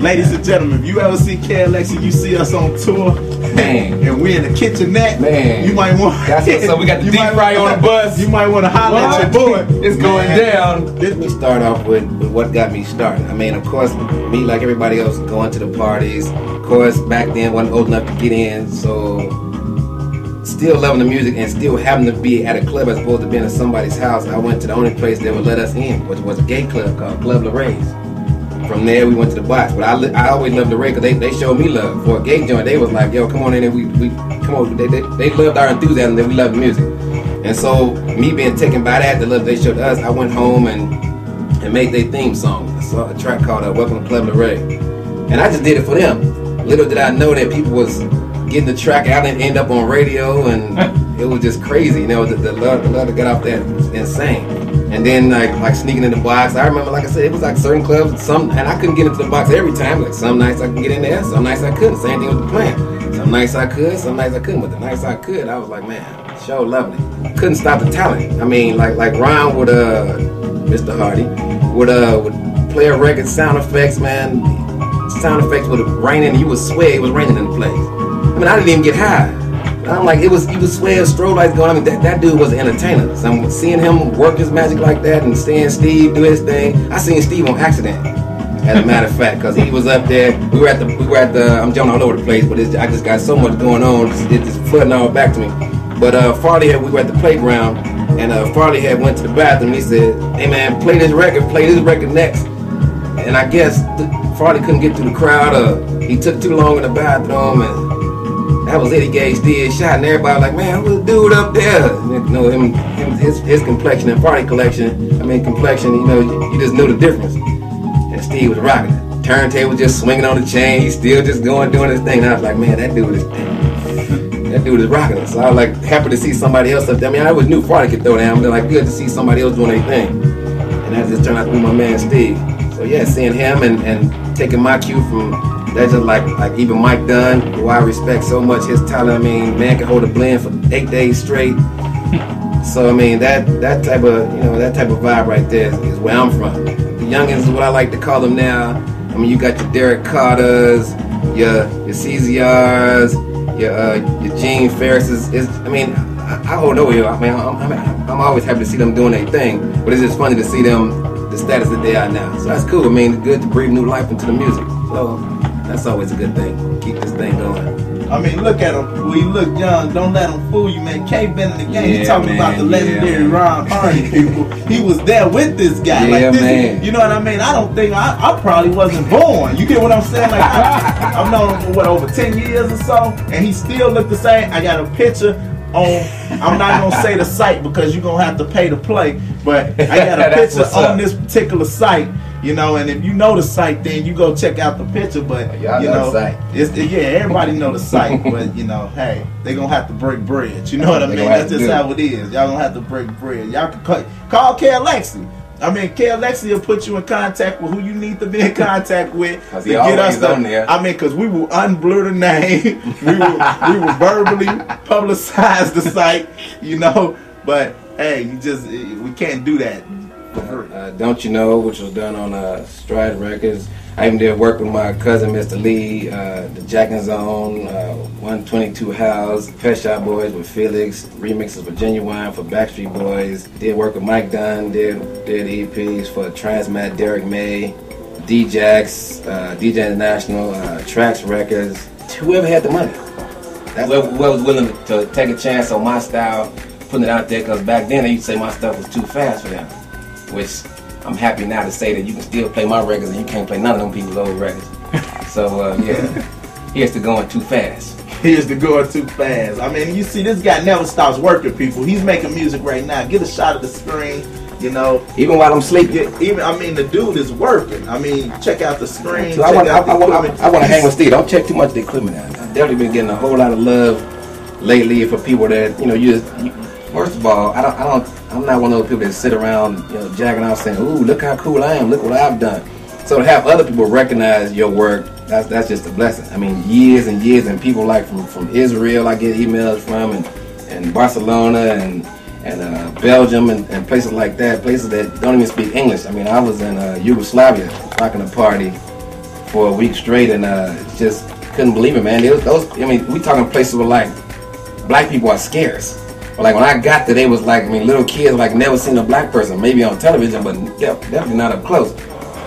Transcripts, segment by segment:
Ladies and gentlemen, if you ever see Alexi, you see us on tour, man, and we're in the kitchenette, man, you might want. So we got the deep fry on the bus. You might want to holler at your boy. It's going down. Let me start off with what got me started. I mean, of course, me like everybody else, going to the parties. Of course, back then wasn't old enough to get in, so still loving the music and still having to be at a club as opposed to being at somebody's house. I went to the only place that would let us in, which was a gay club called Club LaRay's. From there, we went to the box, but I always loved the Ray because they showed me love. For a gay joint, they was like, yo, come on in and we come on. They loved our enthusiasm, that we loved the music. And so, me being taken by that, the love they showed us, I went home and made their theme song. I saw a track called Welcome to Club LaRay. And I just did it for them. Little did I know that people was getting the track out and end up on radio, and it was just crazy. You know, the love to get off that was insane. And then like sneaking in the box. I remember, like I said, it was like certain clubs, and I couldn't get into the box every time. Like some nights I could get in there, some nights I couldn't. Same thing with the plan. Some nights I could, some nights I couldn't. But the nights I could, I was like, man, show lovely. Couldn't stop the talent. I mean, like Ron with Mr. Hardy would play a record, sound effects, man. Sound effects would rain in. You would swear it was raining in the place. I mean, I didn't even get high. I'm like, you would swear strobe lights going. I mean, that dude was an entertainer. So I'm seeing him work his magic like that and seeing Steve do his thing. I seen Steve on accident, as a matter of fact, because he was up there. We were at the. I'm jumping all over the place, but I just got so much going on. It's just flooding all back to me. But Farley we were at the playground, and Farley went to the bathroom. And he said, "Hey man, play this record next." And I guess Farley couldn't get through the crowd. He took too long in the bathroom, and that was it. He gave Steve a shot, and everybody was like, man, who's the dude up there? You know, his complexion and Farley complexion, you know, you just knew the difference. And Steve was rocking it. Turntable just swinging on the chain. He's still just doing his thing. And I was like, man, that dude is rocking it. So I was like happy to see somebody else up there. I mean, I always knew Farley could throw down, but like good to see somebody else doing their thing. And that just turned out to be my man Steve. So yeah, seeing him and taking my cue from. That's just like even Mike Dunn, who I respect so much, his talent. I mean, man can hold a blend for 8 days straight. So I mean, that type of vibe right there is where I'm from. The youngins is what I like to call them now. I mean, you got your Derek Carters, your CZRs, your Gene Ferris's. I mean, I don't know you. I mean, I'm always happy to see them doing their thing, but it's just funny to see them the status that they are now. So that's cool. I mean, it's good to breathe new life into the music. So. That's always a good thing. Keep this thing going. I mean, look at him. We look young. Don't let him fool you, man. K been in the game. Yeah, He's talking about the legendary Ron Hardy people. He was there with this guy. Yeah, like this, man. You know what I mean? I don't think I probably wasn't born. You get what I'm saying? Like I've known him for over 10 years or so, and he still look the same. I got a picture on. I'm not gonna say the site because you're gonna have to pay to play, but I got a picture on this particular site. You know, and if you know the site, then you go check out the picture. But you know, everybody know the site. But you know, hey, they gonna have to break bread. You know what I mean? That's just how it is. Y'all gonna have to break bread. Y'all can call Alexi. I mean, Alexi will put you in contact with who you need to be in contact with to get us on there. I mean, because we will unblur the name, we will verbally publicize the site. You know, but hey, we can't do that. Don't You Know, which was done on Stride Records. I even did work with my cousin, Mr. Lee, the Jack and Zone, 122 House, Pet Shop Boys with Felix, remixes with Genuine for Backstreet Boys. Did work with Mike Dunn, did EPs for Transmat, Derek May, D-Jax, DJ International, Trax Records. Whoever had the money. That's whoever was willing to take a chance on my style, putting it out there, because back then they used to say my stuff was too fast for them. Which I'm happy now to say that you can still play my records and you can't play none of them people's old records. So yeah, here's to going too fast. Here's to going too fast. I mean, you see, this guy never stops working, people. He's making music right now. Get a shot of the screen, you know. Even while I'm sleeping. I mean, the dude is working. I mean, check out the screen. So I want to hang with Steve. Don't check too much of the equipment out. I've definitely been getting a whole lot of love lately for people that, you know, first of all, I'm not one of those people that sit around, you know, jacking off saying, "Ooh, look how cool I am! Look what I've done." So to have other people recognize your work, that's just a blessing. I mean, years and years, and people like from Israel, I get emails from, and Barcelona, and Belgium, and places like that, places that don't even speak English. I mean, I was in Yugoslavia rocking a party for a week straight, and just couldn't believe it, man. We talking places where like black people are scarce. But like when I got there, they was like, little kids like never seen a black person, maybe on television, but definitely not up close.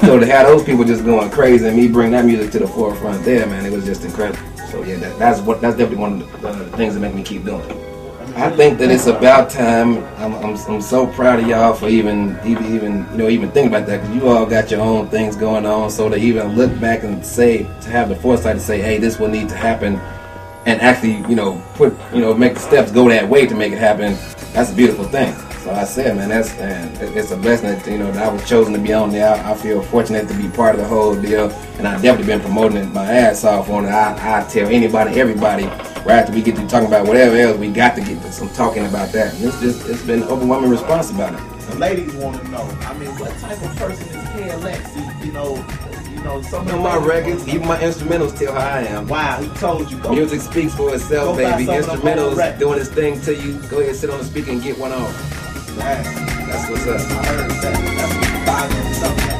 So to have those people just going crazy and me bring that music to the forefront there, man, it was just incredible. So yeah, that's definitely one of the things that make me keep doing it. I think that it's about time. I'm so proud of y'all for even thinking about that, because you all got your own things going on. So to even look back and to have the foresight to say, hey, this will need to happen, and actually make the steps go that way to make it happen. That's a beautiful thing. So I said, man, it's a blessing that I was chosen to be on there. I feel fortunate to be part of the whole deal, and I've definitely been promoting it my ass off on it. I tell anybody, everybody, right after we get to talking about whatever else, we got to get to some talking about that. And it's been an overwhelming response about it. The ladies want to know, what type of person is Alexi? Some of my records, even my instrumentals tell how I am. Wow, he told you. Music speaks for itself, baby. Instrumentals doing its thing to you. Go ahead, sit on the speaker and get one on. That's what's up. I heard that. That's